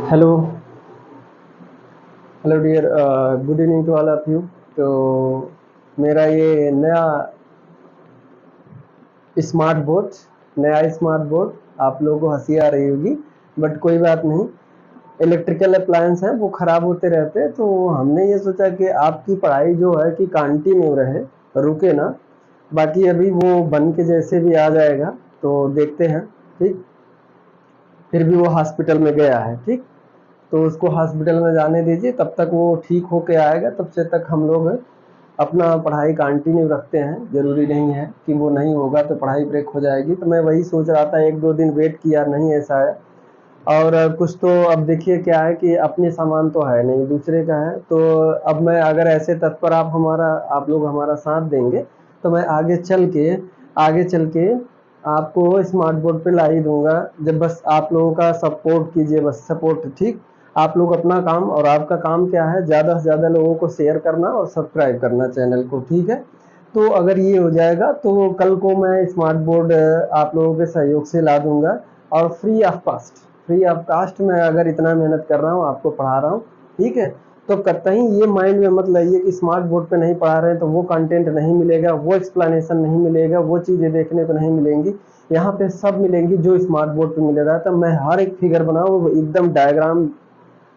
Hello hello dear, good evening to all of you. तो मेरा ये नया स्मार्ट बोर्ड आप लोगों को हंसी आ रही होगी, बट कोई बात नहीं। इलेक्ट्रिकल अप्लायंस हैं वो ख़राब होते रहते हैं, तो हमने ये सोचा कि आपकी पढ़ाई जो है कि कंटिन्यू रहे, रुके ना। बाकी अभी वो बन के जैसे भी आ जाएगा तो देखते हैं, ठीक। फिर भी वो हॉस्पिटल में गया है, ठीक। तो उसको हॉस्पिटल में जाने दीजिए, तब तक वो ठीक होके आएगा, तब से तक हम लोग अपना पढ़ाई कंटिन्यू रखते हैं। ज़रूरी नहीं है कि वो नहीं होगा तो पढ़ाई ब्रेक हो जाएगी। तो मैं वही सोच रहा था, 1-2 दिन वेट किया, नहीं ऐसा है। और कुछ तो अब देखिए क्या है कि अपने सामान तो है नहीं, दूसरे का है। तो अब मैं अगर ऐसे तत्पर आप लोग हमारा साथ देंगे तो मैं आगे चल के आपको स्मार्ट बोर्ड पे ला ही दूंगा। जब बस आप लोगों का सपोर्ट कीजिए, बस सपोर्ट, ठीक। आप लोग अपना काम, और आपका काम क्या है, ज़्यादा से ज़्यादा लोगों को शेयर करना और सब्सक्राइब करना चैनल को, ठीक है। तो अगर ये हो जाएगा तो कल को मैं स्मार्ट बोर्ड आप लोगों के सहयोग से ला दूंगा, और फ्री ऑफ कास्ट मैं अगर इतना मेहनत कर रहा हूँ, आपको पढ़ा रहा हूँ, ठीक है। तो कतई ये माइंड में मत लाइए कि स्मार्ट बोर्ड पे नहीं पढ़ा रहे हैं तो वो कंटेंट नहीं मिलेगा, वो एक्सप्लेनेशन नहीं मिलेगा, वो चीज़ें देखने को नहीं मिलेंगी। यहाँ पे सब मिलेंगी जो स्मार्ट बोर्ड पे मिल रहा है। तो मैं हर एक फिगर बनाऊँ एकदम डायग्राम।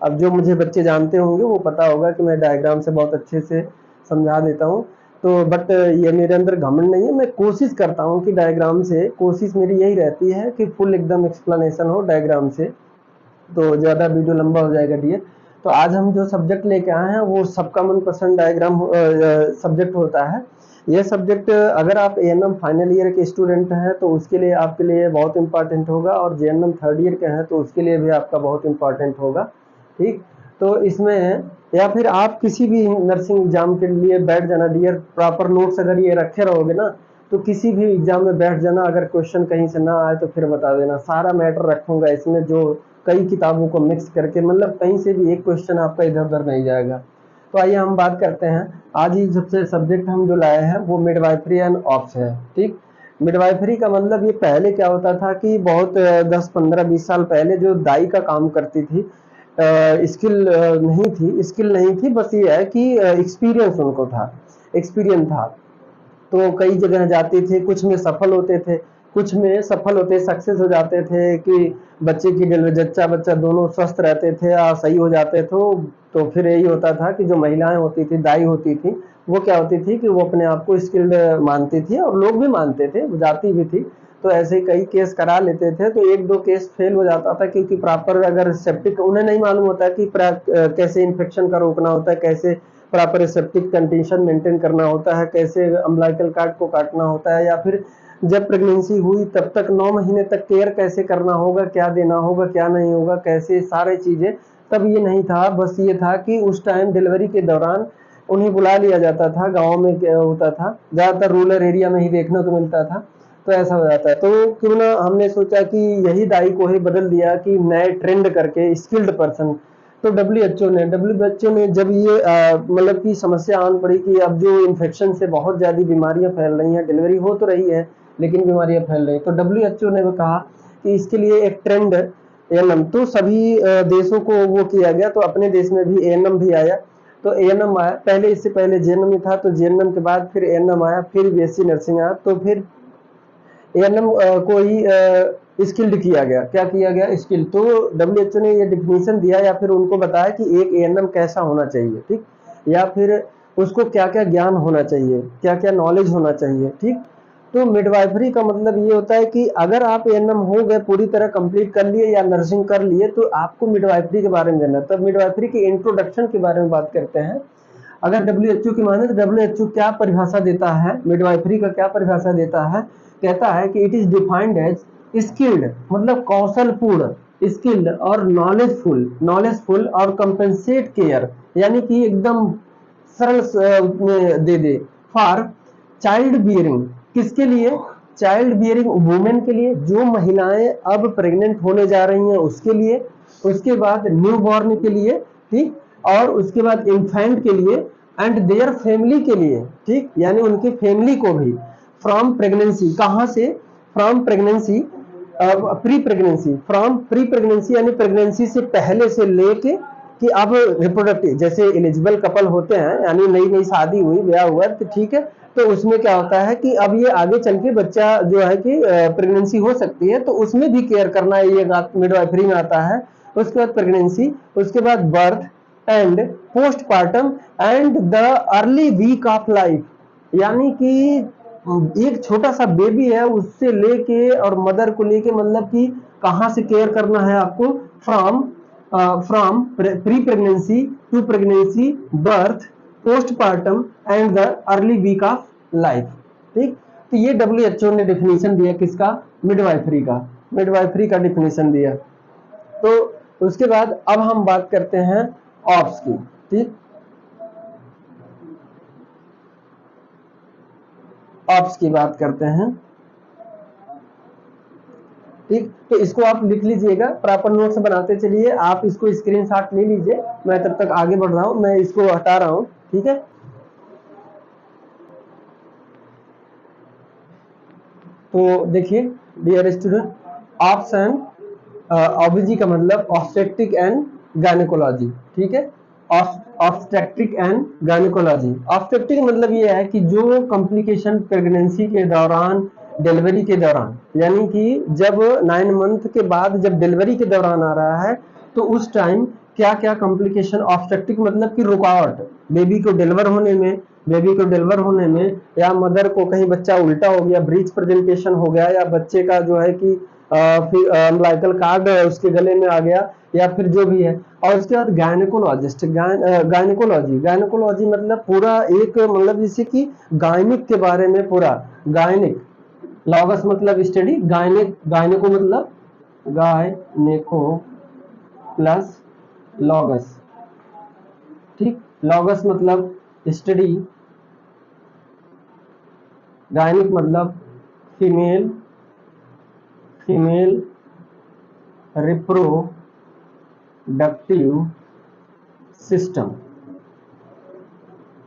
अब जो मुझे बच्चे जानते होंगे वो पता होगा कि मैं डायग्राम से बहुत अच्छे से समझा देता हूँ। तो बट ये मेरे अंदर घमंड नहीं है, मैं कोशिश करता हूँ कि डायग्राम से, कोशिश मेरी यही रहती है कि फुल एकदम एक्सप्लेनेशन हो डायग्राम से। तो ज़्यादा वीडियो लंबा हो जाएगा डियर। तो आज हम जो सब्जेक्ट लेके आए हैं वो सबका मनपसंद सब्जेक्ट होता है। यह सब्जेक्ट अगर आप एएनएम फाइनल ईयर के स्टूडेंट हैं तो उसके लिए आपके लिए बहुत इंपॉर्टेंट होगा, और जेएनएम थर्ड ईयर के हैं तो उसके लिए भी आपका बहुत इंपॉर्टेंट होगा, ठीक। तो इसमें, या फिर आप किसी भी नर्सिंग एग्जाम के लिए बैठ जाना डियर, प्रॉपर नोट्स अगर ये रखे रहोगे ना तो किसी भी एग्जाम में बैठ जाना। अगर क्वेश्चन कहीं से ना आए तो फिर बता देना, सारा मैटर रखूंगा इसमें, जो कई किताबों को मिक्स करके, मतलब कहीं से भी एक क्वेश्चन आपका इधर उधर नहीं जाएगा। तो आइए हम बात करते हैं। आज ही सबसे सब्जेक्ट हम जो लाए हैं वो मिडवाइफरी एंड ऑप्स है, ठीक। मिडवाइफरी का मतलब, ये पहले क्या होता था कि बहुत 10-15-20 साल पहले जो दाई का काम करती थी, स्किल नहीं थी, बस ये है कि एक्सपीरियंस उनको था, एक्सपीरियंस था। तो कई जगह जाते थे, कुछ में सफल होते थे, कुछ में सफल होते सक्सेस हो जाते थे कि बच्चे की डिलीवरी, जच्चा बच्चा दोनों स्वस्थ रहते थे और सही हो जाते थे। तो फिर यही होता था कि जो महिलाएं होती थी, दाई होती थी, वो क्या होती थी कि वो अपने आप को स्किल्ड मानती थी, और लोग भी मानते थे, वो जाती भी थी। तो ऐसे कई केस करा लेते थे, तो 1-2 केस फेल हो जाता था क्योंकि प्रॉपर अगर सेप्टिक, उन्हें नहीं मालूम होता कि कैसे इन्फेक्शन का रोकना होता है, कैसे प्रॉपर सेप्टिक कंडीशन मेंटेन करना होता है, कैसे अम्बिलिकल कार्ड को काटना होता है, या फिर जब प्रेगनेंसी हुई तब तक 9 महीने तक केयर कैसे करना होगा, क्या देना होगा, क्या नहीं होगा, कैसे सारे चीज़ें। तब ये नहीं था, बस ये था कि उस टाइम डिलीवरी के दौरान उन्हें बुला लिया जाता था। गाँव में क्या होता था, ज़्यादातर रूरल एरिया में ही देखने को मिलता था। तो ऐसा हो जाता है, तो क्यों ना हमने सोचा कि यही दाई को ही बदल दिया कि नए ट्रेंड करके स्किल्ड पर्सन। तो डब्ल्यूएचओ ने जब ये मतलब की समस्या आन पड़ी कि अब जो इन्फेक्शन से बहुत ज़्यादा बीमारियां फैल रही हैं, डिलीवरी हो तो रही है लेकिन बीमारियां फैल रही, तो डब्ल्यूएचओ ने कहा कि इसके लिए एक ट्रेंड एएनएम, तो सभी देशों को वो किया गया, तो अपने देश में भी एएनएम भी आया। तो एएनएम आया पहले, इससे पहले जेएनएम ही था, तो जेएनएम के बाद फिर एएनएम आया, फिर बीएससी नर्सिंग आया, तो फिर एएनएम को ही स्किल्ड किया गया। क्या किया गया? स्किल। तो डब्ल्यूएचओ ने ये डिफिनीशन दिया, या फिर उनको बताया कि एक एएनएम कैसा होना चाहिए, ठीक, या फिर उसको क्या क्या ज्ञान होना चाहिए, क्या क्या नॉलेज होना चाहिए, ठीक। तो मिडवाइफरी का मतलब ये होता है कि अगर आप एएनएम हो गए, पूरी तरह कंप्लीट कर लिए या नर्सिंग कर लिए, तो आपको मिडवाइफरी के बारे में जानना है। तब मिडवाइफरी के इंट्रोडक्शन के बारे में बात करते हैं। अगर डब्ल्यूएचओ की माने तो डब्ल्यूएचओ क्या परिभाषा देता है, मिडवाइफरी का क्या परिभाषा देता है, कहता है कि it is defined as skilled, मतलब कौशलपूर्ण, स्किल्ड और नॉलेजफुल और कंपेंसेट केयर, यानी कि एकदम सरल में दे दे, फॉर चाइल्ड बियरिंग। किसके लिए? चाइल्ड बियरिंग वुमेन के लिए, जो महिलाएं अब प्रेग्नेंट होने जा रही हैं उसके लिए, उसके बाद न्यू बॉर्न के लिए, ठीक, और उसके बाद इन्फेंट के लिए, एंड देयर फैमिली के लिए, ठीक, यानी उनके फैमिली को भी। फ्रॉम प्रेगनेंसी, कहां से? From pregnancy pre pregnancy, from pre pregnancy यानी प्रेगनेंसी से पहले से लेके कि अब रिप्रोडक्टिव, जैसे एलिजिबल कपल होते हैं यानी नई नई शादी हुई, ब्याह हुआ, तो ठीक है, तो उसमें क्या होता है कि अब ये आगे चल के बच्चा जो है कि प्रेगनेंसी हो सकती है, तो उसमें भी केयर करना ये मिडवाइफरी में आता है। उसके बाद प्रेगनेंसी, उसके बाद birth and postpartum and the early week of life, यानी कि एक छोटा सा बेबी है उससे लेके और मदर को लेके, मतलब कि कहाँ से केयर करना है आपको, from from pre pregnancy to pregnancy, birth, postpartum and the early week of life. ठीक, तो ये WHO ने डिफिनेशन दिया किसका, मिडवाइफरी का, मिडवाइफरी का डिफिनेशन दिया। तो उसके बाद अब हम बात करते हैं ऑप्स की। ठीक, ऑप्स की बात करते हैं। ठीक, तो इसको आप लिख लीजिएगा, प्रॉपर नोट्स बनाते चलिए, आप इसको स्क्रीनशॉट ले लीजिए, मैं तब तक आगे बढ़ रहा हूं, मैं इसको हटा रहा हूं। ठीक है, तो देखिए डियर स्टूडेंट, ऑप्शन ऑब्जी का मतलब ऑब्स्टेट्रिक एंड गायनेकोलॉजी। ठीक है, ऑब्स्टेट्रिक एंड गायनेकोलॉजी। ऑब्स्टेट्रिक मतलब ये है कि जो कॉम्प्लिकेशन प्रेगनेंसी के दौरान, डिलीवरी के दौरान, यानी कि जब 9 मंथ के बाद जब डिलीवरी के दौरान आ रहा है, तो उस टाइम क्या क्या कॉम्प्लिकेशन, ऑब्स्टेट्रिक मतलब कि रुकावट बेबी को डिलीवर होने में, बेबी को डिलीवर होने में, या मदर को कहीं बच्चा उल्टा हो गया, ब्रीच प्रेजेंटेशन हो गया, या बच्चे का जो है कि फिर अम्बिलिकल कार्ड उसके गले में आ गया, या फिर जो भी है। और उसके बाद गायनेकोलॉजिस्ट, गायनेकोलॉजी, गायनेकोलॉजी मतलब पूरा एक, मतलब जैसे कि गायनिक के बारे में पूरा, गायनिक, लॉगस मतलब स्टडी, गायनिक, गायनेको मतलब गायनेको प्लस लॉगस। ठीक, लॉगस मतलब स्टडी, गायनिक मतलब फीमेल, फीमेल रिप्रोडक्टिव सिस्टम।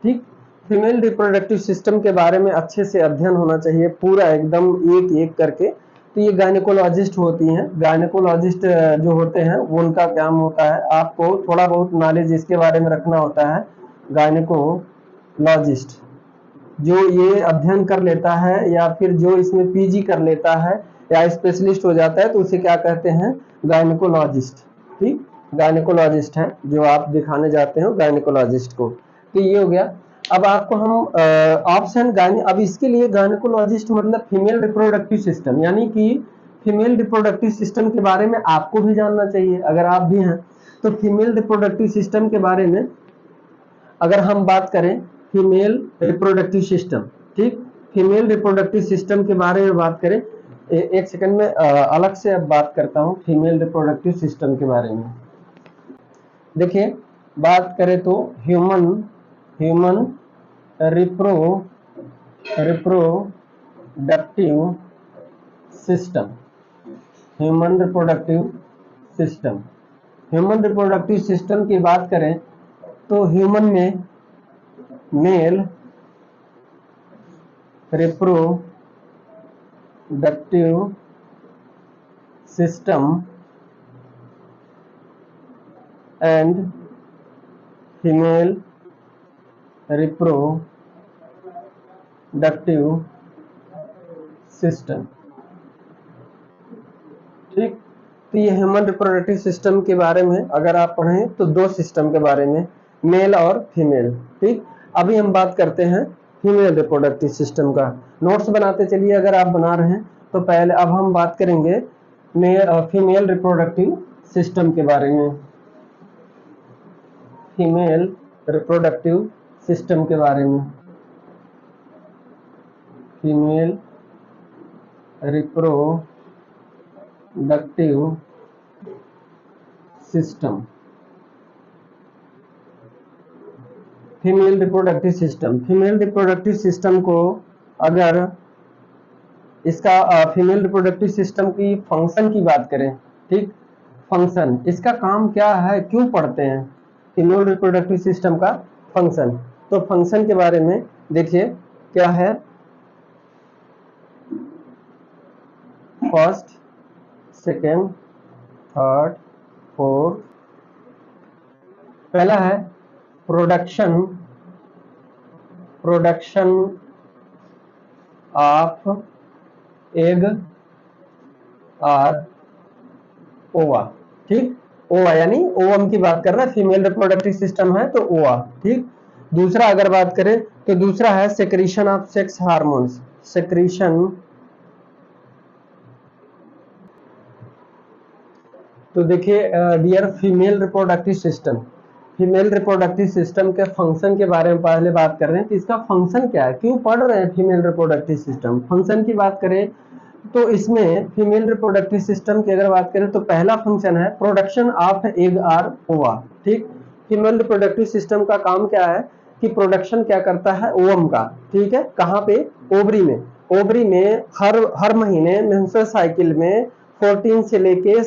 ठीक, फीमेल रिप्रोडक्टिव सिस्टम के बारे में अच्छे से अध्ययन होना चाहिए पूरा एकदम एक एक करके। तो ये गायनेकोलॉजिस्ट होती हैं, गायनेकोलॉजिस्ट जो होते हैं वो उनका काम होता है, आपको थोड़ा बहुत नॉलेज इसके बारे में रखना होता है। गायनेकोलॉजिस्ट जो ये अध्ययन कर लेता है या फिर जो इसमें PG कर लेता है या स्पेशलिस्ट हो जाता है, तो उसे क्या कहते हैं, गायनेकोलॉजिस्ट। ठीक, गायनेकोलॉजिस्ट है जो आप दिखाने जाते हो गायनेकोलॉजिस्ट को। तो ये हो गया। अब आपको हम ऑप्शन अब इसके लिए गायनेकोलॉजिस्ट मतलब फीमेल रिप्रोडक्टिव सिस्टम, यानी कि फीमेल रिप्रोडक्टिव सिस्टम के बारे में आपको भी जानना चाहिए अगर आप भी हैं। तो फीमेल रिप्रोडक्टिव सिस्टम के बारे में अगर हम बात करें, फीमेल रिप्रोडक्टिव सिस्टम, ठीक, फीमेल रिप्रोडक्टिव सिस्टम के बारे में बात करें, एक सेकंड में अलग से अब बात करता हूं फीमेल रिप्रोडक्टिव सिस्टम के बारे में। देखिए, बात करें तो human reproductive system, human reproductive system, human reproductive system की बात करें तो ह्यूमन में male reproductive system and female reproductive system. ठीक, तो ये ह्यूमन रिप्रोडक्टिव सिस्टम के बारे में अगर आप पढ़ें तो दो सिस्टम के बारे में, मेल और फीमेल। ठीक, अभी हम बात करते हैं फीमेल रिप्रोडक्टिव सिस्टम का। नोट्स बनाते चलिए अगर आप बना रहे हैं तो। पहले अब हम बात करेंगे फीमेल रिप्रोडक्टिव सिस्टम के बारे में, फीमेल रिप्रोडक्टिव सिस्टम के बारे में, female reproductive system, female reproductive system. Female reproductive system को अगर इसका फीमेल रिप्रोडक्टिव सिस्टम की फंक्शन की बात करें, ठीक, फंक्शन, इसका काम क्या है, क्यों पढ़ते हैं फीमेल रिप्रोडक्टिव सिस्टम का फंक्शन। तो फंक्शन के बारे में देखिए क्या है। First, second, third, fourth. पहला है प्रोडक्शन ऑफ एग और ओवा। ठीक, ओवा यानी ओवम की बात कर रहा है, फीमेल रिप्रोडक्टिव सिस्टम है तो ओवा। ठीक, दूसरा अगर बात करें तो दूसरा है secretion of sex hormones. Secretion, तो देखिए dear female reproductive system, female reproductive system के फंक्शन के बारे में पहले बात कर रहे हैं कि इसका फंक्शन क्या है, क्यों पढ़ रहे हैं फीमेल रिप्रोडक्टिव सिस्टम। फंक्शन की बात करें तो इसमें फीमेल रिप्रोडक्टिव सिस्टम की अगर बात करें तो पहला फंक्शन है प्रोडक्शन ऑफ एग और ओवा। ठीक, फीमेल रिप्रोडक्टिव सिस्टम का काम क्या है कि प्रोडक्शन क्या करता है ओवम का। ठीक है, कहाँ पे, ओवरी में। ओवरी में हर महीने मेंस्ट्रुअल साइकिल में 14 से लेके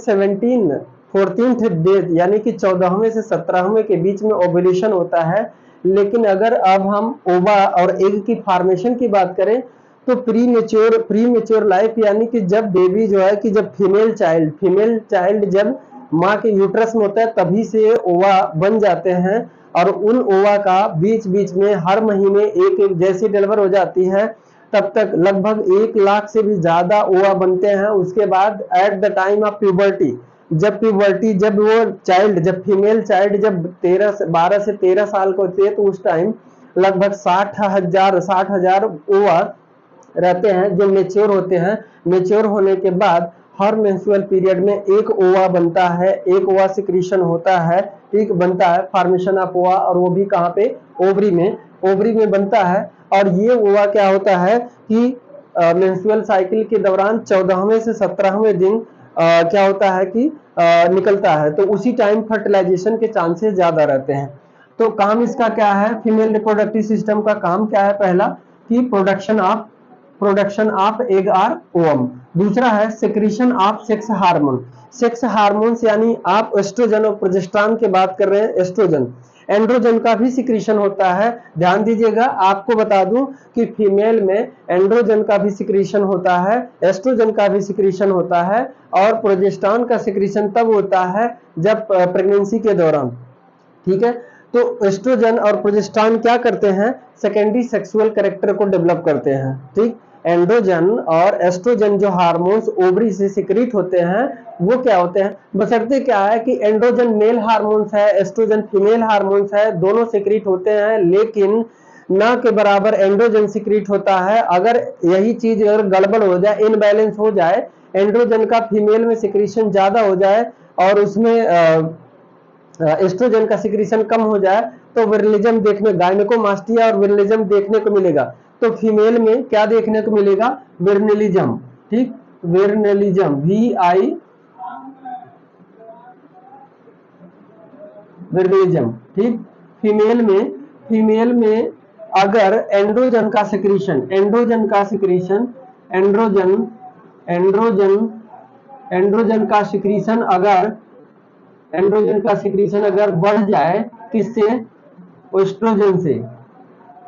14th डे यानी कि 14वें से 17वें के बीच में ओव्यूलेशन होता है। लेकिन अगर अब हम ओवा और एग की फॉर्मेशन की बात करें तो प्री मेच्योर लाइफ यानी कि जब बेबी जो है कि जब फीमेल चाइल्ड जब माँ के यूट्रस में होता है तभी से ओवा बन जाते हैं, और उन ओवा का बीच बीच में हर महीने एक जैसी डिलीवर हो जाती है तब तक लगभग 1 लाख से भी ज्यादा ओवा बनते हैं। उसके बाद at the time of puberty, जब फीमेल चाइल्ड जब 12 से 13 साल को होती है तो उस टाइम लगभग 60,000 ओवा रहते हैं जो मेच्योर होते हैं। मेच्योर होने के बाद हर मेंस्ट्रुअल पीरियड में एक ओवा बनता है, एक ओवा सिक्रीशन होता है। ठीक, बनता है फॉर्मेशन ऑफ ओवा, और वो भी कहाँ पे, ओवरी में बनता है। और ये ओवा क्या होता है कि मेंस्ट्रुअल साइकिल के दौरान 14वें से 17वें दिन क्या होता है कि निकलता है, तो उसी टाइम फर्टिलाइजेशन के चांसेस ज्यादा रहते हैं। तो काम इसका क्या है, फीमेल रिप्रोडक्टिव सिस्टम का काम क्या है, पहला कि प्रोडक्शन ऑफ एग और ओवम। दूसरा है सेक्रीशन ऑफ सेक्स हार्मोन्स यानी आप एस्ट्रोजन और प्रोजेस्टेरॉन की बात कर रहे हैं। एस्ट्रोजन, एंड्रोजन का भी सिक्रीशन होता है। ध्यान दीजिएगा, आपको बता दूं कि फीमेल में एंड्रोजन का भी सिक्रीशन होता है, एस्ट्रोजन का भी सिक्रीशन होता है, और प्रोजेस्टेरॉन का सिक्रीशन तब होता है जब प्रेगनेंसी के दौरान। ठीक है, तो एस्ट्रोजन और प्रोजेस्टेरॉन क्या करते हैं, सेकेंडरी सेक्सुअल कैरेक्टर को डेवलप करते हैं। ठीक, एंड्रोजन और एस्ट्रोजन जो हार्मोन्स ओवरी से सिक्रीट होते हैं वो क्या होते हैं, बशर्ते क्या है कि एंड्रोजन मेल हार्मोन्स है, एस्ट्रोजन फीमेल हार्मोन्स है, दोनों सिक्रीट होते हैं, लेकिन ना के बराबर एंड्रोजन सिक्रीट होता है। अगर यही चीज अगर गड़बड़ हो जाए, इनबैलेंस हो जाए, एंड्रोजन का फीमेल में सिक्रीशन ज्यादा हो जाए और उसमें एस्ट्रोजन का सिक्रीशन कम हो जाए तो विरलिज्म देखने, गायनेकोमास्टिया और विरलिज्म देखने को मिलेगा। तो फीमेल में क्या देखने को मिलेगा, विरलिज्म। ठीक, विरलिज्म, विरलिज्म। ठीक, फीमेल में अगर एंड्रोजन का सिक्रीशन अगर बढ़ जाए किससे,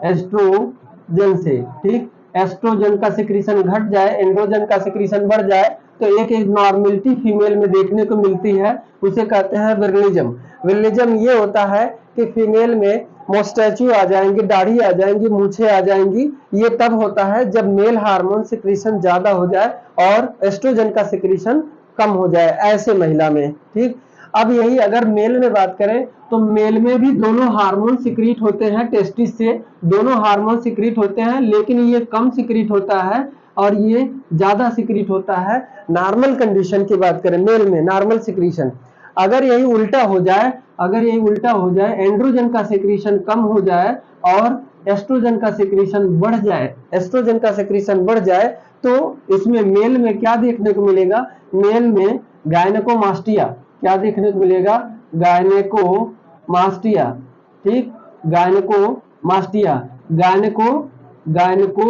एस्ट्रोजन से। ठीक, एस्ट्रोजन का सिक्रीशन घट जाए, एंड्रोजन का सिक्रीशन बढ़ जाए तो एक नॉर्मेलिटी फीमेल में देखने को मिलती है, उसे कहते हैं विरलिज्म। विरलिज्म ये होता है कि फीमेल में मोस्टैच्यू आ जाएंगी, दाढ़ी आ जाएंगी, मूछें आ जाएंगी। ये तब होता है जब मेल हार्मोन सिक्रीशन ज्यादा हो जाए और एस्ट्रोजन का सिक्रीशन कम हो जाए, ऐसे महिला में। ठीक, अब यही अगर मेल में बात करें तो मेल में भी दोनों हार्मोन सिक्रीट होते हैं, टेस्टिस से दोनों हार्मोन सिक्रीट होते हैं, लेकिन ये कम सिक्रीट होता है और ये ज्यादा सिक्रीट होता है। नॉर्मल कंडीशन की बात करें मेल में नॉर्मल सिक्रीशन, अगर यही उल्टा हो जाए, एंड्रोजन का सिक्रीशन कम हो जाए और एस्ट्रोजन का सिक्रीशन बढ़ जाए, तो इसमें मेल में क्या देखने को मिलेगा, मेल में गायनेकोमास्टिया, क्या देखने को मिलेगा, गायनेकोमास्टिया। ठीक, गायनेको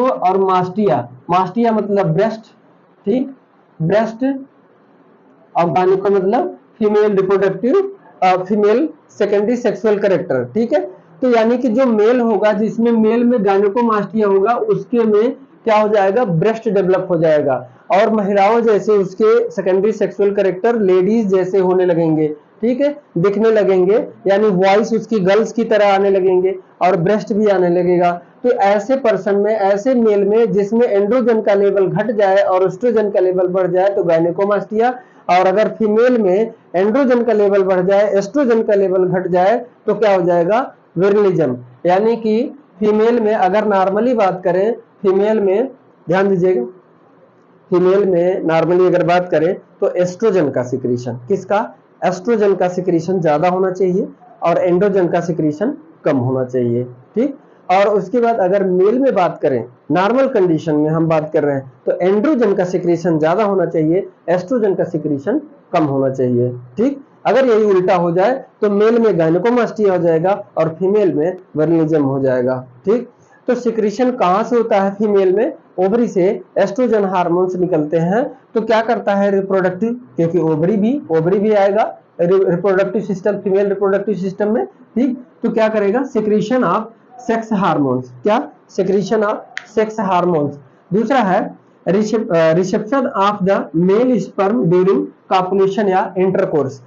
और मास्टिया मतलब ब्रेस्ट। ठीक, ब्रेस्ट, और गायनेको मतलब female reproductive, female secondary sexual character. ठीक है, तो यानी कि जो मेल होगा जिसमें मेल में गायनेकोमास्टिया होगा उसके में क्या हो जाएगा, ब्रेस्ट डेवलप हो जाएगा, और महिलाओं जैसे उसके सेकेंडरी सेक्सुअल कैरेक्टर लेडीज जैसे होने लगेंगे, ठीक है, दिखने लगेंगे, यानी वॉइस उसकी गर्ल्स की तरह आने लगेंगे और ब्रेस्ट भी आने लगेगा। तो ऐसे पर्सन में, ऐसे मेल में जिसमें एंड्रोजन का लेवल घट जाए और एस्ट्रोजन का लेवल बढ़ जाए तो गायनेकोमास्टिया, और अगर फीमेल में एंड्रोजन का लेवल बढ़ जाए, एस्ट्रोजन का लेवल घट जाए तो क्या हो जाएगा, विरलिज्म। यानी कि फीमेल में अगर नॉर्मली बात करें, फीमेल में ध्यान दीजिएगा, फीमेल में नॉर्मली अगर बात करें तो एस्ट्रोजन का सिक्रीशन, किसका, एस्ट्रोजन का सिक्रीशन ज्यादा होना चाहिए और एंड्रोजन का सिक्रीशन कम होना चाहिए, ठीक। और उसके बाद अगर मेल में बात करें, नॉर्मल कंडीशन में हम बात कर रहे हैं, तो एंड्रोजन का सिक्रीशन ज्यादा होना चाहिए, एस्ट्रोजन का सिक्रीशन कम होना चाहिए, ठीक। अगर यही उल्टा हो जाए तो मेल में गायनेकोमास्टिया हो जाएगा और फीमेल में वर्निज्म हो जाएगा, ठीक। तो सिक्रीशन कहां से होता है फीमेल में, ओवरी से एस्ट्रोजन हार्मोन्स निकलते हैं। तो क्या करता है रिप्रोडक्टिव, क्योंकि ओवरी भी आएगा reproductive system, female reproductive system में, ठीक। तो क्या करेगा, सिक्रीशन ऑफ सेक्स हार्मोन्स, क्या, सिक्रीशन ऑफ सेक्स हार्मोन्स। दूसरा है reception of the mail sperm during copulation या इंटरकोर्स।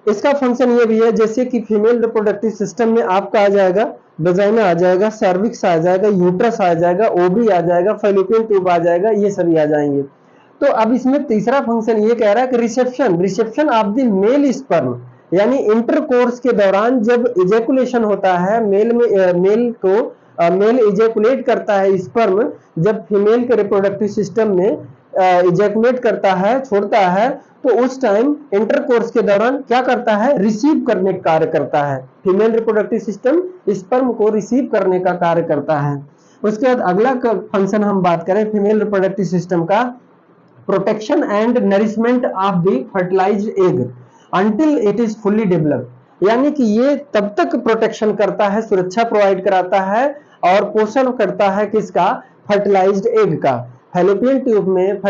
इसका फंक्शन ये भी है जैसे कि फीमेल रिप्रोडक्टिव सिस्टम में आपका आ जाएगा, वेजाइना आ जाएगा, सर्विक्स आ जाएगा, यूट्रस आ जाएगा, ओवरी आ जाएगा, फैलोपियन ट्यूब आ जाएगा, ये सभी आ जाएंगे। तो अब इसमें तीसरा फंक्शन ये कह रहा है कि reception of the mail sperm, यानी इंटरकोर्स के दौरान जब इजेकुलेशन होता है, मेल इजेकुलेट करता है स्पर्म, जब फीमेल के रिप्रोडक्टिव सिस्टम में इजेकुलेट करता है, छोड़ता है, तो उस टाइम इंटरकोर्स के दौरान क्या करता है, रिसीव करने का कार्य करता है। फीमेल रिप्रोडक्टिव सिस्टम स्पर्म को रिसीव करने का कार्य करता है। उसके बाद अगला फंक्शन हम बात करें फीमेल रिप्रोडक्टिव सिस्टम का, protection and nourishment of the fertilised egg until it is fully developed, यानी कि ये तब तक प्रोटेक्शन करता है, सुरक्षा प्रोवाइड कराता है और पोषण करता है किसका, फर्टिलाइज्ड एग का। फैलोपियन ट्यूब में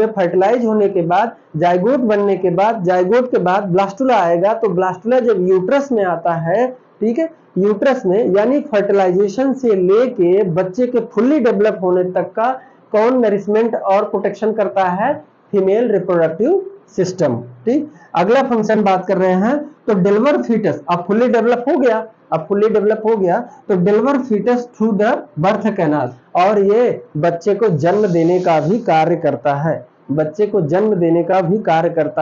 फर्टिलाइज होने के बाद, जाइगोट बनने के बाद, जाइगोट के बाद ब्लास्टुला आएगा, तो ब्लास्टुला जब यूट्रस में आता है, ठीक है, यूट्रस में, यानी फर्टिलाइजेशन से लेके बच्चे के फुल्ली डेवलप होने तक का कौन नरिशमेंट और प्रोटेक्शन करता है, फीमेल रिप्रोडक्टिव सिस्टम, ठीक। अगला फंक्शन बात कर रहे हैं, तो डिलीवर फीटस, अब फुल्ली डेवलप हो गया, तो deliver foetus through the birth canal, और ये बच्चे को जन्म देने का भी कार्य करता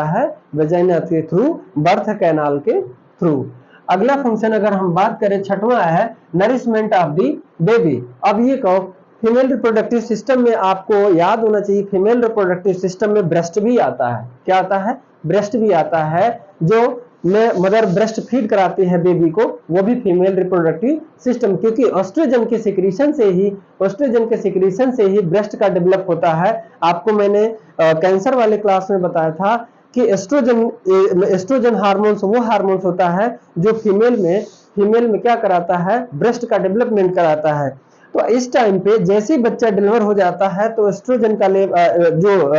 है, वेजाइना के थ्रू, बर्थ कैनाल के थ्रू। अगला फंक्शन अगर हम बात करें, छठवां है नरिशमेंट ऑफ द बेबी। अब ये कहो, फीमेल रिप्रोडक्टिव सिस्टम में आपको याद होना चाहिए, फीमेल रिप्रोडक्टिव सिस्टम में ब्रेस्ट भी आता है, क्या आता है, ब्रेस्ट भी आता है, जो मदर ब्रेस्ट फीड कराती है बेबी को, वो भी फीमेल रिप्रोडक्टिव सिस्टम, क्योंकि एस्ट्रोजन के सिक्रीशन से ही ब्रेस्ट का डेवलप होता है। आपको मैंने कैंसर वाले क्लास में बताया था कि एस्ट्रोजन हार्मोन्स वो हार्मोन्स होता है जो फीमेल में क्या कराता है, ब्रेस्ट का डेवलपमेंट कराता है। तो इस टाइम पे जैसे ही बच्चा डिलीवर हो जाता है तो एस्ट्रोजन का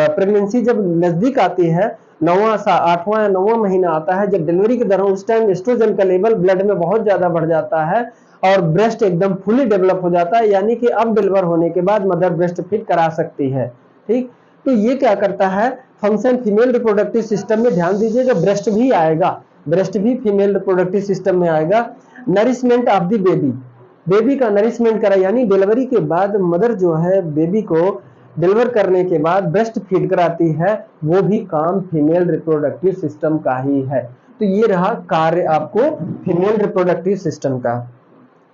प्रेगनेंसी जब नजदीक आती है, 8वां या 9वां महीना आता है, जब डिलीवरी के दौरान उस टाइम एस्ट्रोजन का लेवल ब्लड में बहुत ज्यादा बढ़ जाता है और ब्रेस्ट एकदम फुली डेवलप हो जाता है, यानी कि अब डिलीवर होने के बाद मदर ब्रेस्ट फीड करा सकती है, ठीक। तो ये क्या करता है फंक्शन फीमेल रिप्रोडक्टिव सिस्टम में, ध्यान दीजिएगा ब्रेस्ट भी फीमेल रिप्रोडक्टिव सिस्टम में आएगा। नरिशमेंट ऑफ द बेबी का नरिशमेंट करा, यानी डिलीवरी के बाद मदर जो है बेबी को डिलीवर करने के बाद ब्रेस्ट फीड कराती है, वो भी काम फीमेल रिप्रोडक्टिव सिस्टम का ही है। तो ये रहा कार्य आपको फीमेल रिप्रोडक्टिव सिस्टम का,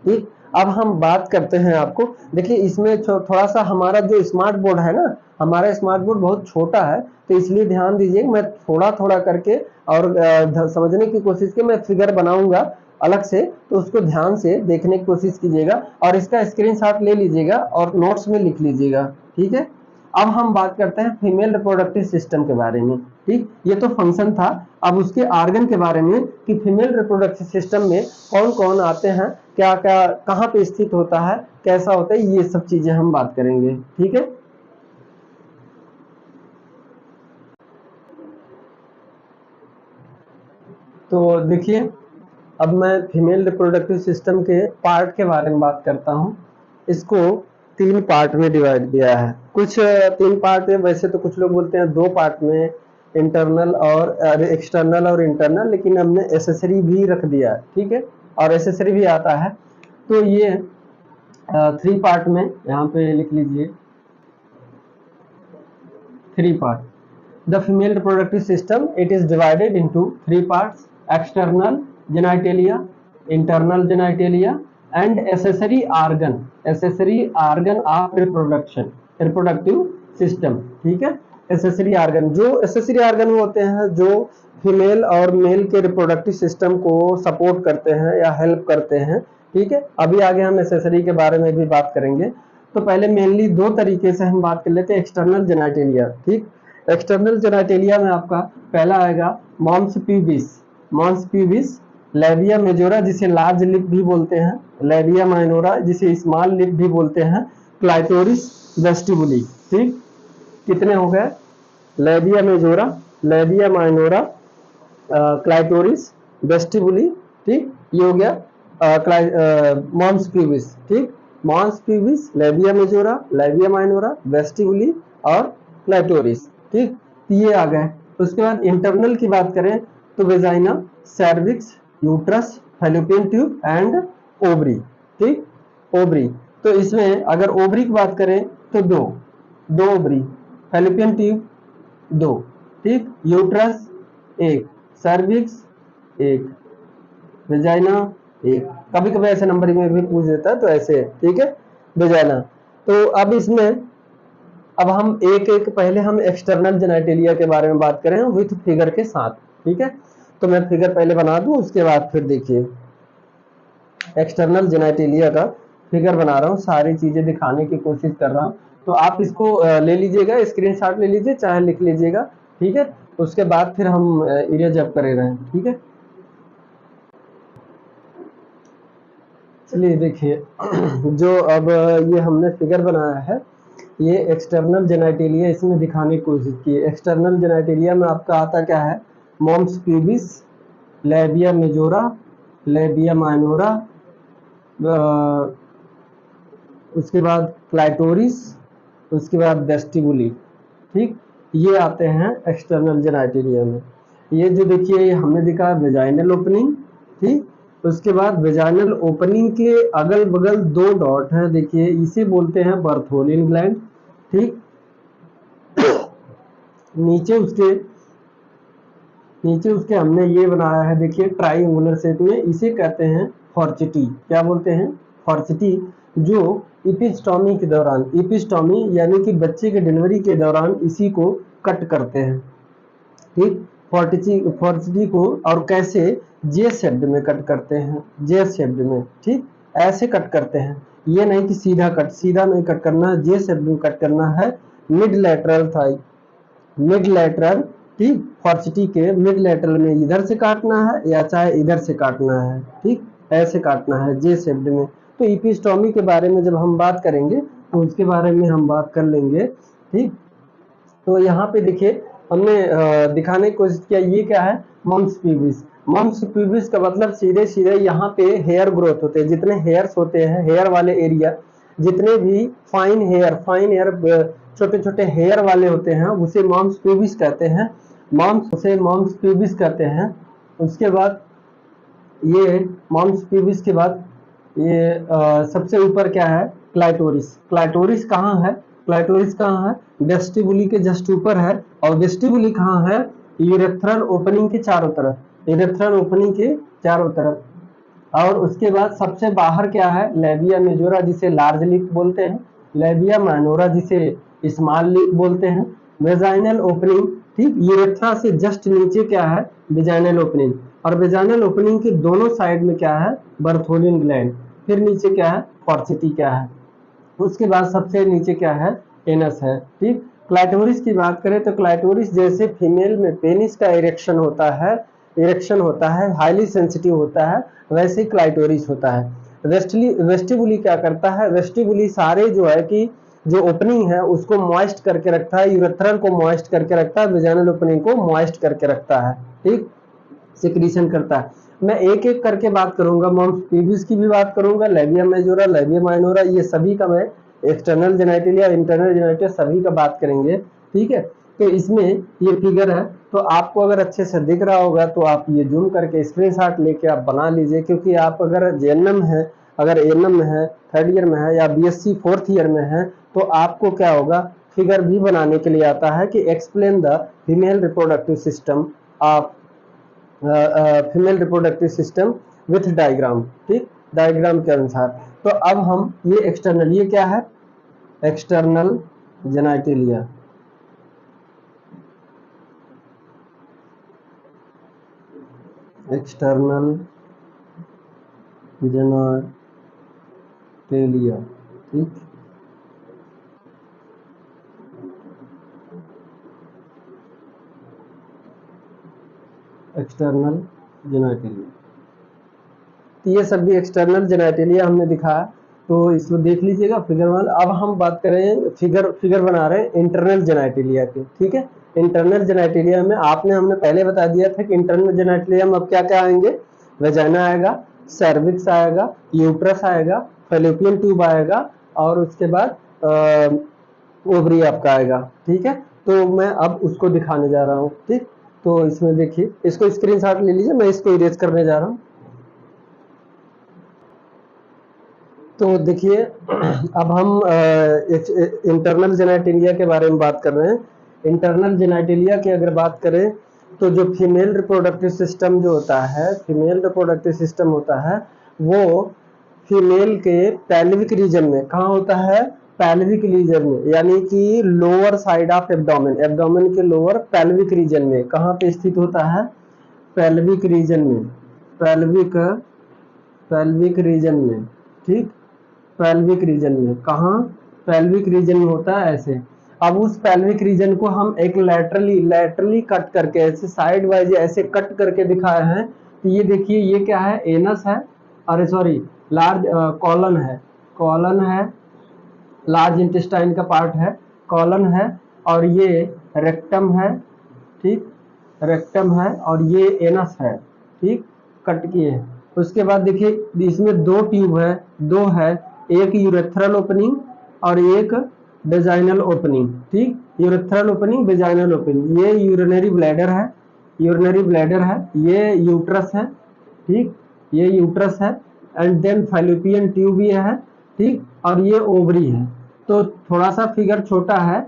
ठीक। अब हम बात करते हैं, आपको देखिए इसमें थोड़ा सा हमारा जो स्मार्ट बोर्ड है ना, हमारा स्मार्ट बोर्ड बहुत छोटा है, तो इसलिए ध्यान दीजिए, मैं थोड़ा थोड़ा करके और समझने की कोशिश की, मैं फिगर बनाऊंगा अलग से, तो उसको ध्यान से देखने की कोशिश कीजिएगा और इसका स्क्रीनशॉट ले लीजिएगा और नोट्स में लिख लीजिएगा, ठीक है। अब हम बात करते हैं फीमेल रिप्रोडक्टिव सिस्टम के बारे में, ठीक। ये तो फंक्शन था, अब उसके ऑर्गन के बारे में कि फीमेल रिप्रोडक्टिव सिस्टम में कौन कौन आते हैं, क्या क्या कहाँ पे स्थित होता है, कैसा होता है, ये सब चीजें हम बात करेंगे, ठीक है। तो देखिए, अब मैं फीमेल रिप्रोडक्टिव सिस्टम के पार्ट के बारे में बात करता हूँ। इसको तीन पार्ट में डिवाइड दिया है। कुछ तीन पार्ट है, वैसे तो कुछ लोग बोलते हैं दो पार्ट में, इंटरनल और एक्सटर्नल और इंटरनल, लेकिन हमने एसेसरी भी रख दिया है, ठीक है, और एसेसरी भी आता है। तो ये थ्री पार्ट में यहाँ पे लिख लीजिए, three part. The female reproductive system, it is divided into three parts: external genitalia, internal genitalia, and accessory organ of reproductive system, ठीक है। accessory organ, जो accessory organ होते हैं जो फीमेल और मेल के रिप्रोडक्टिव सिस्टम को सपोर्ट करते हैं या हेल्प करते हैं, ठीक है। अभी आगे हम एक्सेसरी के बारे में भी बात करेंगे। तो पहले मेनली दो तरीके से हम बात कर लेते हैं, एक्सटर्नल जेनाइटेलिया, ठीक। एक्सटर्नल जेनाइटेलिया में आपका पहला आएगा मॉन्स प्यूबिस, लेबिया मेजोरा जिसे लार्ज लिप भी बोलते हैं, लेबिया माइनोरा जिसे स्मॉल लिप भी बोलते हैं, क्लाइटोरिस वेस्टिबुली, ठीक। कितने हो गए? Labia majora, labia minora, clitoris vestibuli, ठीक। ये हो गया मॉन्स प्यूबिस, ठीक। Mons pubis, labia majora, labia minora, vestibuli और क्लाइटोरिस, ठीक। ये आ गए। उसके बाद इंटरनल की बात करें तो vagina, cervix, uterus, fallopian tube and ovary, ठीक। ओवरी, तो इसमें अगर ओवरी की बात करें तो दो ओवरी, फैलोपियन ट्यूब दो, ठीक, यूट्रस एक, सर्विक्स एक, वेजाइना एक। कभी कभी ऐसे नंबरिंग में भी पूछ देता है तो ऐसे, ठीक है, वेजाइना। तो अब इसमें अब हम एक एक पहले हम एक्सटर्नल जेनाइटेलिया के बारे में बात करें विथ फिगर के साथ, ठीक है। तो मैं फिगर पहले बना दूं, उसके बाद फिर देखिए एक्सटर्नल जेनाइटेलिया का फिगर बना रहा हूँ, सारी चीजें दिखाने की कोशिश कर रहा हूँ। तो आप इसको ले लीजिएगा, स्क्रीनशॉट ले लीजिए, चाहे लिख लीजिएगा, ठीक है। उसके बाद फिर हम इरेज अप करे रहें, ठीक है। चलिए देखिए जो अब ये हमने फिगर बनाया है, ये एक्सटर्नल जेनाइटेलिया इसमें दिखाने की कोशिश की। एक्सटर्नल जेनाइटेलिया में आपका आता क्या है? Mons pubis, labia majora, labia minora, उसके बाद क्लाइटोरिस, उसके बाद वेस्टिबुली, ठीक। ये आते हैं एक्सटर्नल जेनाइटेलिया में। ये जो देखिए हमने दिखा वेजाइनल ओपनिंग, ठीक। उसके बाद वेजाइनल ओपनिंग के अगल बगल दो डॉट है, देखिए इसे बोलते हैं बर्थोलिन ग्लैंड, ठीक। नीचे उसके हमने ये बनाया है, देखिए ट्राइंगुलर शेप में, इसे कहते हैं फॉर्चिटी। क्या बोलते हैं? फॉर्चिटी, जो इपिस्टॉमी के दौरान, इपिस्टॉमी यानी कि बच्चे के डिलीवरी के दौरान इसी को कट करते हैं, ठीक। फॉर्चिटी को, और कैसे? जे शेप्ड में कट करते हैं, जे शेप्ड में, ठीक, ऐसे कट करते हैं। ये नहीं कि सीधा नहीं कट करना है, जे शेप्ड में कट करना है। Mid lateral thigh, mid lateral, ठीक, फॉर्चिटी के मिड लेटरल में इधर से काटना है या चाहे इधर से काटना है, ठीक, ऐसे काटना है जे शेप्ड में। तो इपिस्टॉमी के बारे में जब हम बात करेंगे तो उसके बारे में हम बात कर लेंगे, ठीक। तो यहाँ पे देखिए हमने दिखाने की कोशिश किया, ये क्या है? Mons pubis. मॉन्स प्यूबिस का मतलब सीधे सीधे यहाँ पे हेयर ग्रोथ होते हैं, जितने हेयर्स होते हैं, हेयर वाले एरिया, जितने भी फाइन हेयर छोटे छोटे हेयर वाले होते हैं उसे मॉन्स प्यूबिस कहते हैं, मॉन्स प्यूबिस कहते हैं। उसके बाद ये मॉन्स प्यूबिस के बाद ये सबसे ऊपर क्या है? क्लाइटोरिस। क्लाइटोरिस कहाँ है? क्लाइटोरिस कहाँ है? वेस्टिबुली के जस्ट ऊपर है। और वेस्टिबुली कहाँ है? यूरेथ्रल ओपनिंग के चारों तरफ, यूरेथ्रल ओपनिंग के चारों तरफ। और उसके बाद सबसे बाहर क्या है? लेबिया मेजोरा जिसे लार्ज लिप बोलते हैं, लेबिया माइनोरा जिसे स्मॉल लिप बोलते हैं, वेजाइनल ओपनिंग, ठीक। यूरेथ्रा से जस्ट नीचे क्या है? Vaginal opening. और वेजाइनल ओपनिंग के दोनों साइड में क्या है? Bartholin gland. फिर नीचे क्या है? फॉर्चिटी क्या है। उसके बाद सबसे नीचे क्या है? एनस है, ठीक। क्लाइटोरिस की बात करें तो क्लाइटोरिस जैसे फीमेल में पेनिस का इरेक्शन होता है, हाईली सेंसिटिव होता है, वैसे क्लाइटोरिस होता है। वेस्टिबुली क्या करता है? वेस्टिबुली सारे जो है कि जो ओपनिंग है उसको मॉइस्ट करके रखता है, यूरेथ्रल को मॉइस्ट करके रखता है, वेजाइनल ओपनिंग को मॉइस्ट करके रखता है, ठीक, सिक्रीशन करता है। मैं एक एक करके बात करूंगा, मम्स पीबिस की भी बात करूंगा, लेबिया मेजोरा, लेबिया माइनोरा, ये सभी का मैं एक्सटर्नल जेनाइटिलिया, इंटरनल जेनाइटिलिया सभी का बात करेंगे। ठीक है, तो इसमें ये फिगर है, तो आपको अगर अच्छे से दिख रहा होगा तो आप ये जूम करके स्क्रीनशॉट लेके आप बना लीजिए, क्योंकि आप अगर जेएनएम है, अगर एएनएम में है, थर्ड ईयर में है, या बीएससी फोर्थ ईयर में है, तो आपको क्या होगा, फिगर भी बनाने के लिए आता है कि explain the female reproductive system of female reproductive system with diagram. ठीक, डायग्राम के अनुसार। तो अब हम ये एक्सटर्नल, ये क्या है, एक्सटर्नल जेनाइटिलिया, एक्सटर्नल जेनाइटिलिया। ठीक, एक्सटर्नल जेनाइटिलिया, ये सब भी एक्सटर्नल जेनाइटिलिया हमने दिखाया, तो इसको देख लीजिएगा फिगर 1। अब हम बात करें, फिगर बना रहे हैं इंटरनल जेनाइटिलिया के। ठीक है, इंटरनल जेनाइटिलिया में हमने पहले बता दिया था कि इंटरनल जेनाइटिलिया में अब क्या क्या आएंगे, वेजाइना आएगा, सर्विक्स आएगा, यूट्रस आएगा, फैलोपियन ट्यूब आएगा, और उसके बाद ओवरी आपका आएगा। ठीक है, तो मैं अब उसको दिखाने जा रहा हूँ। ठीक, तो इसमें देखिए, इसको स्क्रीनशॉट ले लीजिए, मैं इसको इरेज करने जा रहा हूँ। तो देखिए, अब हम इंटरनल जेनाइटिलिया के बारे में बात कर रहे हैं। इंटरनल जेनाइटिलिया की अगर बात करें, तो जो फीमेल रिप्रोडक्टिव सिस्टम जो होता है, फीमेल रिप्रोडक्टिव सिस्टम होता है, वो फीमेल के पैल्विक रीजन में, कहाँ होता है, पैल्विक रीजन में, यानी कि lower side of abdomen, abdomen के लोअर पैल्विक रीजन में, कहाँ पे स्थित होता है, पैल्विक रीजन में, पैल्विक रीजन में। ठीक, पैल्विक रीजन में, कहाँ, पैल्विक रीजन में होता है ऐसे। अब उस पैल्विक रीजन को हम एक लैटरली कट करके, ऐसे साइड वाइज ऐसे कट करके दिखाए हैं। तो ये देखिए, ये क्या है, एनस है, अरे सॉरी, लार्ज कॉलन है, कॉलन है, लार्ज इंटेस्टाइन का पार्ट है, कॉलन है, और ये रेक्टम है। ठीक, रेक्टम है, और ये एनस है। ठीक, कट किए हैं। उसके बाद देखिए, इसमें दो ट्यूब है, दो है, एक यूरेथ्रल ओपनिंग और एक वेजाइनल ओपनिंग। ठीक, यूरेथ्रल ओपनिंग, वेजाइनल ओपनिंग, ये यूरिनरी ब्लैडर है, यूरिनरी ब्लैडर है, ये यूट्रस है। ठीक, ये यूट्रस है, एंड देन फैलोपियन ट्यूब ये है। ठीक, और ये ओवरी है। तो थोड़ा सा फिगर छोटा है,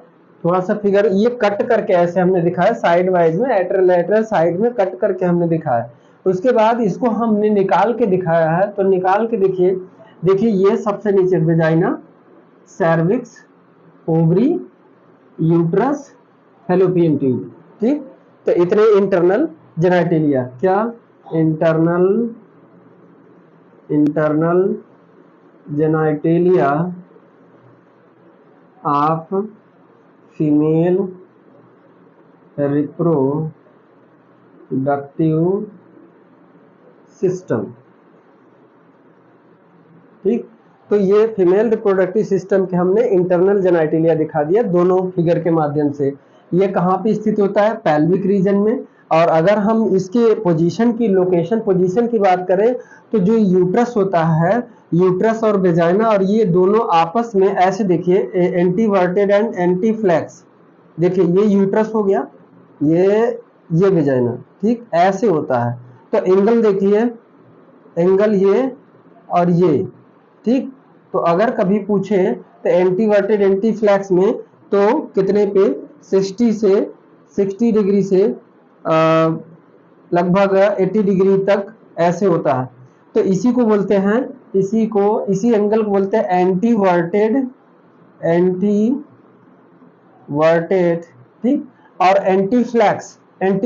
थोड़ा सा फिगर ये कट करके ऐसे हमने दिखाया, साइड वाइज में, लेटरल साइड में कट करके हमने दिखाया। उसके बाद इसको हमने निकाल के दिखाया है, तो निकाल के देखिए, ये सबसे नीचे vagina, cervix, ovary, uterus, fallopian tube. ठीक, तो इतने इंटरनल जेनाइटिलिया, क्या, internal genitalia of female reproductive system. ठीक, तो ये फीमेल रिप्रोडक्टिव सिस्टम के हमने इंटरनल जेनाइटिलिया दिखा दिया दोनों फिगर के माध्यम से। ये कहाँ पे स्थित होता है, पैल्विक रीजन में। और अगर हम इसके पोजीशन की, लोकेशन पोजीशन की बात करें, तो जो यूट्रस होता है, यूट्रस और वेजाइना, और ये दोनों आपस में ऐसे देखिए, एंटीवर्टेड एंड एंटी फ्लैक्स। देखिए, ये यूट्रस हो गया, ये वेजाइना। ठीक, ऐसे होता है। तो एंगल देखिए, एंगल ये और ये। ठीक, तो अगर कभी पूछे तो एंटीवर्टेड एंटी फ्लैक्स में तो कितने पे, 60 डिग्री से लगभग 80 डिग्री तक ऐसे होता है। तो इसी को बोलते हैं, इसी एंगल को बोलते हैं एंटीवर्टेड। ठीक, और एंटी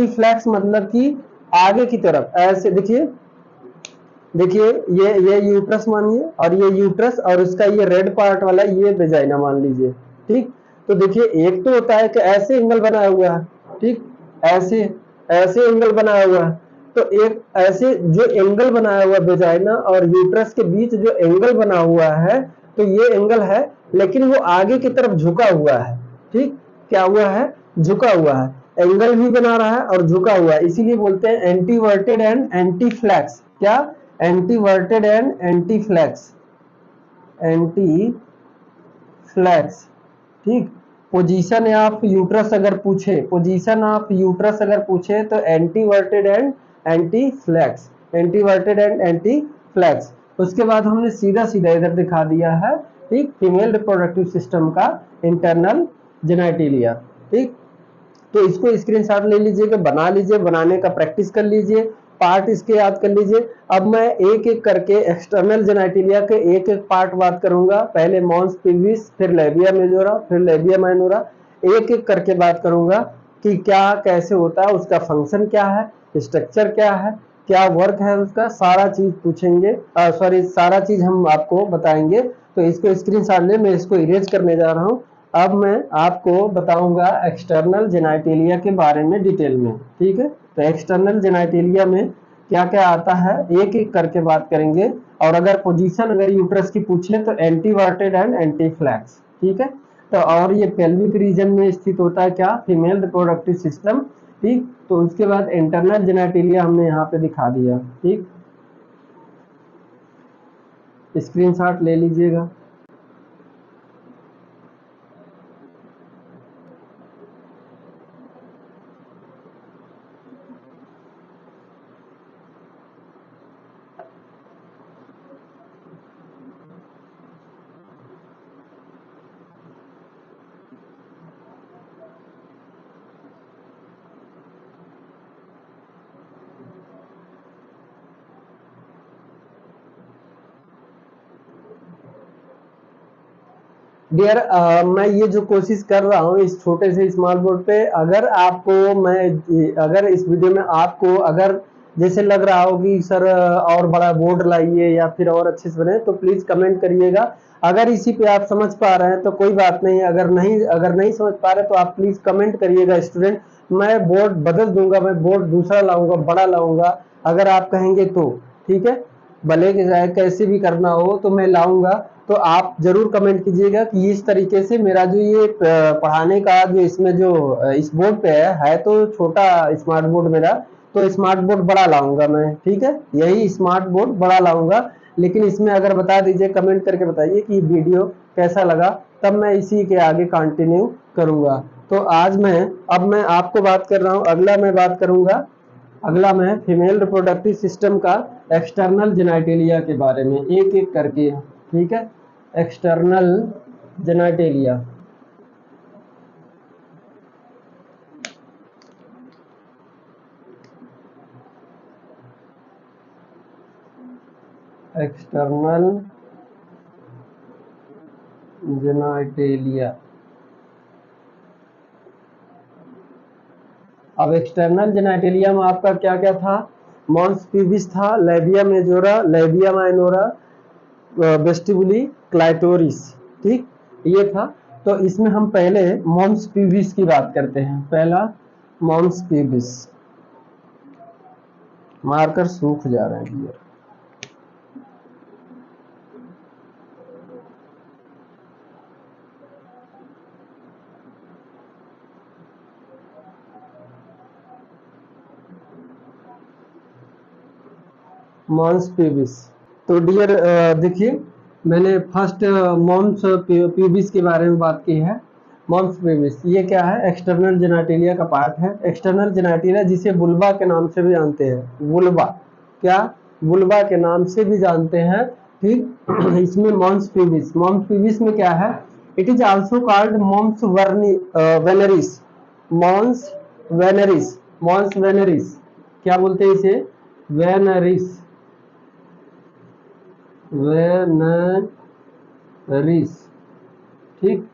फ्लैक्स मतलब कि आगे की तरफ ऐसे। देखिए, ये यूट्रस मानिए, और ये यूट्रस, और उसका ये रेड पार्ट वाला ये वेजाइना मान लीजिए। ठीक, तो देखिए, एक तो होता है कि ऐसे एंगल बनाया हुआ है। ठीक, ऐसे एंगल बनाया हुआ है। तो एक ऐसे जो एंगल बनाया हुआ वेजाइना और यूट्रस के बीच जो एंगल बना हुआ है, तो ये एंगल है, लेकिन वो आगे की तरफ झुका हुआ है। ठीक, क्या हुआ है, झुका हुआ है। एंगल भी बना रहा है और झुका हुआ है, इसीलिए बोलते हैं एंटीवर्टेड एंड एंटी फ्लैक्स। क्या? Anteverted and anteflex, anteflex. ठीक। पोजीशन ऑफ यूट्रस अगर पूछे, पोजीशन ऑफ यूट्रस अगर पूछे तो anteverted and anteflex, anteverted and anteflex. उसके बाद हमने सीधा सीधा इधर दिखा दिया है, ठीक, फीमेल रिप्रोडक्टिव सिस्टम का इंटरनल जेनाइटेलिया। ठीक, तो इसको स्क्रीनशॉट ले लीजिएगा, बना लीजिए, बनाने का प्रैक्टिस कर लीजिए, पार्ट इसके याद कर लीजिए। अब मैं एक एक करके एक्सटर्नल जेनाइटेलिया के एक एक पार्ट बात करूंगा। पहले मॉन्स पिल्विस, फिर लेबिया मेजोरा, फिर लेबिया माइनोरा, एक एक करके बात करूंगा कि क्या कैसे होता है, उसका फंक्शन क्या है, स्ट्रक्चर क्या है, क्या वर्क है उसका, सारा चीज पूछेंगे, सॉरी सारा चीज हम आपको बताएंगे। तो इसको स्क्रीनशॉट ले, मैं इसको इरेज करने जा रहा हूँ। अब मैं आपको बताऊंगा एक्सटर्नल जेनाइटेलिया के बारे में डिटेल में। ठीक है, तो एक्सटर्नल जेनाइटेलिया में क्या क्या आता है एक एक करके बात करेंगे। और अगर पोजीशन अगर यूट्रस की पूछे तो एंटीवर्टेड एंड एंटी फ्लैक्स। ठीक है, तो और ये पेल्विक रीजन में स्थित होता है क्या, फीमेल रिप्रोडक्टिव सिस्टम। ठीक, तो उसके बाद इंटरनल जेनाइटेलिया हमने यहाँ पे दिखा दिया। ठीक, स्क्रीनशॉट ले लीजिएगा। डियर, मैं ये जो कोशिश कर रहा हूँ इस छोटे से स्मार्ट बोर्ड पे, अगर आपको मैं अगर इस वीडियो में आपको अगर जैसे लग रहा हो कि सर और बड़ा बोर्ड लाइए या फिर और अच्छे से बने, तो प्लीज कमेंट करिएगा। अगर इसी पे आप समझ पा रहे हैं तो कोई बात नहीं, अगर नहीं समझ पा रहे तो आप प्लीज कमेंट करिएगा स्टूडेंट। मैं बोर्ड बदल दूंगा, मैं बोर्ड दूसरा लाऊंगा, बड़ा लाऊंगा, अगर आप कहेंगे तो। ठीक है, भले कैसे भी करना हो तो मैं लाऊंगा। तो आप जरूर कमेंट कीजिएगा कि इस तरीके से मेरा जो ये पढ़ाने का जो इसमें जो इस बोर्ड पे है तो छोटा स्मार्ट बोर्ड मेरा, तो स्मार्ट बोर्ड बड़ा लाऊंगा मैं। ठीक है, यही स्मार्ट बोर्ड बड़ा लाऊंगा, लेकिन इसमें अगर बता दीजिए, कमेंट करके बताइए कि वीडियो कैसा लगा, तब मैं इसी के आगे कंटिन्यू करूंगा। तो अब मैं आपको बात कर रहा हूँ, अगला मैं बात करूंगा, अगला मैं फीमेल रिप्रोडक्टिव सिस्टम का एक्सटर्नल जेनाइटेलिया के बारे में एक एक करके। ठीक है, एक्सटर्नल जेनाइटेलिया, एक्सटर्नल जेनाइटेलिया। अब एक्सटर्नल जेनाइटेलिया में आपका क्या क्या था, मॉन्स पिबिस था, labia majora, labia minora, vestibuli, clitoris. ठीक, ये था। तो इसमें हम पहले मॉन्स पिबिस की बात करते हैं। पहला मॉन्स पिबिस, मार्कर सूख जा रहे हैं डियर। मॉन्स पिबिस, तो डियर देखिए, मैंने फर्स्ट मॉन्स पिबिस के बारे में बात की है। मॉन्स पिबिस ये क्या है, एक्सटर्नल जेनाइटेलिया का पार्ट है। एक्सटर्नल जेनाइटेलिया जिसे वुल्वा के नाम से भी जानते हैं, वुल्वा, क्या, वुल्वा के नाम से भी जानते हैं। ठीक, इसमें मॉन्स पिबिस में क्या है, it is also called mons veneris, mons veneris, mons veneris, क्या बोलते हैं इसे, वेनरिस, वेनरिस। ठीक,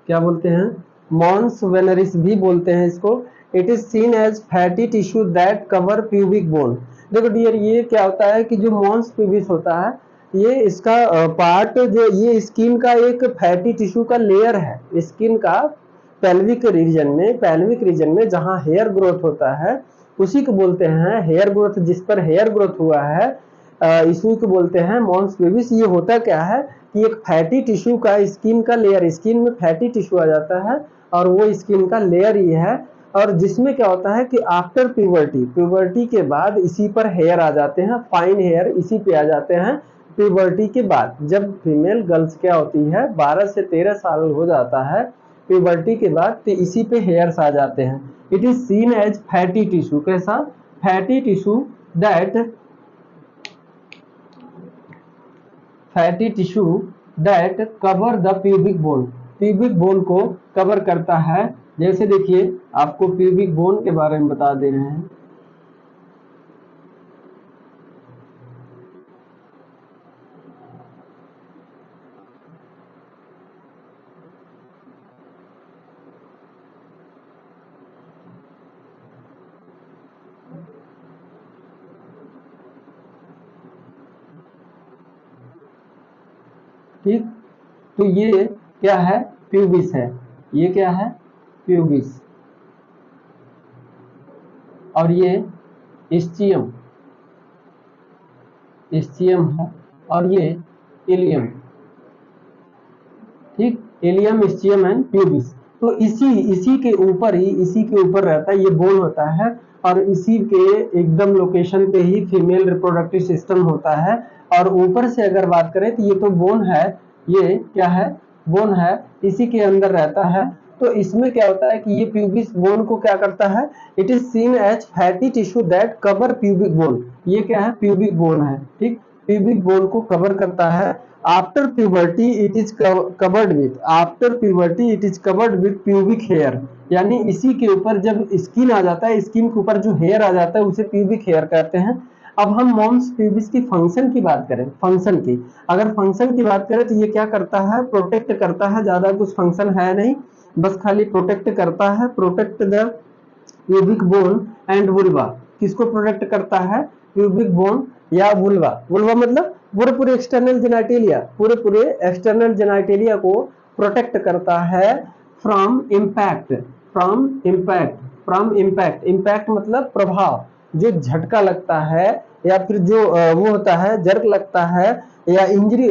क्या बोलते हैं, मॉन्स वेनरिस भी बोलते हैं इसको। It is seen as fatty tissue that cover pubic bone. देखो डियर, ये क्या होता है कि जो मॉन्स पिबिस होता है, ये इसका पार्ट जो ये स्किन का एक फैटी टिश्यू का लेयर है, स्किन का पेल्विक रीजन में जहां हेयर ग्रोथ होता है उसी को बोलते हैं, हेयर ग्रोथ, जिस पर हेयर ग्रोथ हुआ है इसी को बोलते हैं मॉन्स पिबिस। ये होता क्या है कि एक फैटी टिश्यू का स्किन का लेयर, स्किन में फैटी टिश्यू आ जाता है और वो स्किन का लेयर ही है और जिसमें क्या होता है कि आफ्टर प्यूबर्टी, प्यूबर्टी के बाद इसी पर हेयर आ जाते हैं, फाइन हेयर इसी पे आ जाते हैं प्यूबर्टी के बाद। जब फीमेल गर्ल्स क्या होती है 12 से 13 साल हो जाता है प्यूबर्टी के बाद, तो इसी पे हेयर्स आ जाते हैं। It is seen as fatty tissue, कैसा? Fatty tissue that cover the pubic bone, pubic bone को कवर करता है। जैसे देखिए आपको प्यूबिक बोन के बारे में बता दे रहे हैं। ठीक, तो ये क्या है? प्यूबिस है। ये क्या है? प्यूबिस। और ये इस्चियम, इस्चियम है। और ये इलियम। ठीक, इलियम, इस्चियम एंड प्यूबिस। तो इसी के ऊपर ही, इसी के ऊपर रहता है, ये बोन होता है। और इसी के एकदम लोकेशन पे ही फीमेल रिप्रोडक्टिव सिस्टम होता है। और ऊपर से अगर बात करें तो ये तो बोन है, ये क्या है? बोन है, इसी के अंदर रहता है। तो इसमें क्या होता है कि ये प्यूबिस बोन को क्या करता है? It is seen as fatty tissue that cover pubic bone. ये क्या है? प्यूबिक बोन है। ठीक, प्यूबिक बोन को कवर करता है। After puberty it is covered with, after puberty it is covered with pubic hair. यानी इसी के ऊपर जब स्किन आ जाता है, स्किन के ऊपर जो हेयर आ जाता है उसे प्यूबिक हेयर कहते हैं। अब हम मॉन्स प्यूबिस की फंक्शन की बात करें, फंक्शन की, अगर फंक्शन की बात करें तो ये क्या करता है? प्रोटेक्ट करता है। ज्यादा कुछ फंक्शन है नहीं, बस खाली प्रोटेक्ट करता है। Protect the pubic bone and vulva. किसको प्रोटेक्ट करता है? प्यूबिक बोन या वुल्वा। वुल्वा मतलब पूरे एक्सटर्नल जेनाइटेलिया, पूरे एक्सटर्नल जेनाइटेलिया को प्रोटेक्ट करता है from impact, from impact, from impact. Impact मतलब प्रभाव, जो झटका लगता है या फिर जो वो होता है, जर्क लगता है, या इंजरी,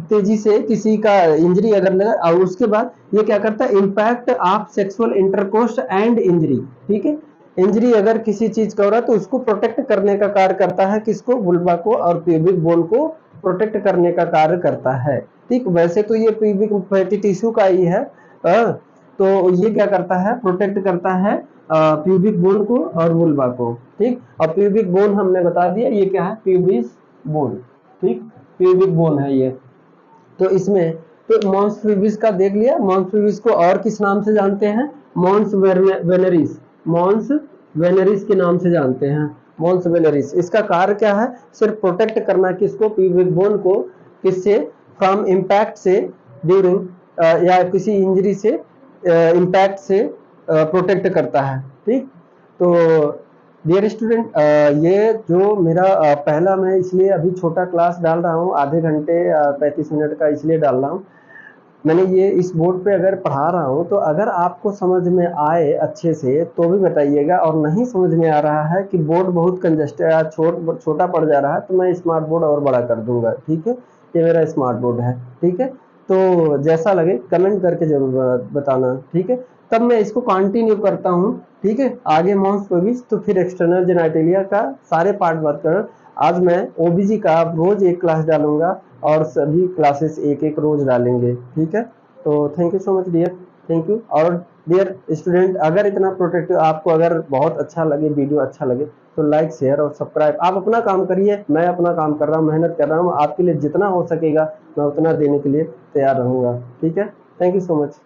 तेजी से किसी का इंजरी अगर लगा, और उसके बाद ये क्या करता है? Impact of sexual intercourse and injury. ठीक है, इंजरी अगर किसी चीज का हो रहा है तो उसको प्रोटेक्ट करने का कार्य करता है। किसको? वुल्वा को, और प्यूबिक बोन को प्रोटेक्ट करने का कार्य करता है। ठीक, वैसे तो ये प्यूबिक फैटी टिश्यू का ही है, तो ये क्या करता है? प्रोटेक्ट करता है प्यूबिक बोन को और वुल्वा को। ठीक, और प्यूबिक बोन हमने बता दिया ये क्या है? Pubis bone. ठीक, प्यूबिक बोन है ये। तो इसमें तो मॉन्स प्यूबिस का देख लिया। मॉन्स प्यूबिस को और किस नाम से जानते हैं? मॉन्स वेनरिस, मॉन्स वेनरिस के नाम से जानते हैं। मॉन्स वेनरिस, इसका कार्य क्या है? सिर्फ प्रोटेक्ट करना, किसको? प्यूबिक बोन को। किससे? फ्रॉम इम्पैक्ट से, ड्यूरिंग या किसी इंजरी से, इम्पैक्ट से प्रोटेक्ट करता है। ठीक, तो डियर स्टूडेंट, ये जो मेरा पहला, मैं इसलिए अभी छोटा क्लास डाल रहा हूँ, आधे घंटे 35 मिनट का इसलिए डाल रहा हूँ। मैंने ये इस बोर्ड पे अगर पढ़ा रहा हूँ तो अगर आपको समझ में आए अच्छे से तो भी बताइएगा, और नहीं समझ में आ रहा है कि बोर्ड बहुत कंजस्टेड या छोटा पड़ जा रहा है, तो मैं स्मार्ट बोर्ड और बड़ा कर दूंगा। ठीक है, ये मेरा स्मार्ट बोर्ड है। ठीक है, तो जैसा लगे कमेंट करके जरूर बताना। ठीक है, तब मैं इसको कंटिन्यू करता हूँ। ठीक है, आगे मॉन्स प्यूबिस, तो फिर एक्सटर्नल जेनाइटेलिया का सारे पार्ट बात कर। आज मैं ओबीजी का रोज एक क्लास डालूंगा, और सभी क्लासेस एक एक रोज डालेंगे। ठीक है, तो thank you so much dear, thank you. और डियर स्टूडेंट, अगर इतना प्रोटेक्टिव आपको अगर बहुत अच्छा लगे, वीडियो अच्छा लगे, तो लाइक, शेयर और सब्सक्राइब। आप अपना काम करिए, मैं अपना काम कर रहा हूँ, मेहनत कर रहा हूँ। आपके लिए जितना हो सकेगा मैं उतना देने के लिए तैयार रहूँगा। ठीक है, थैंक यू सो मच।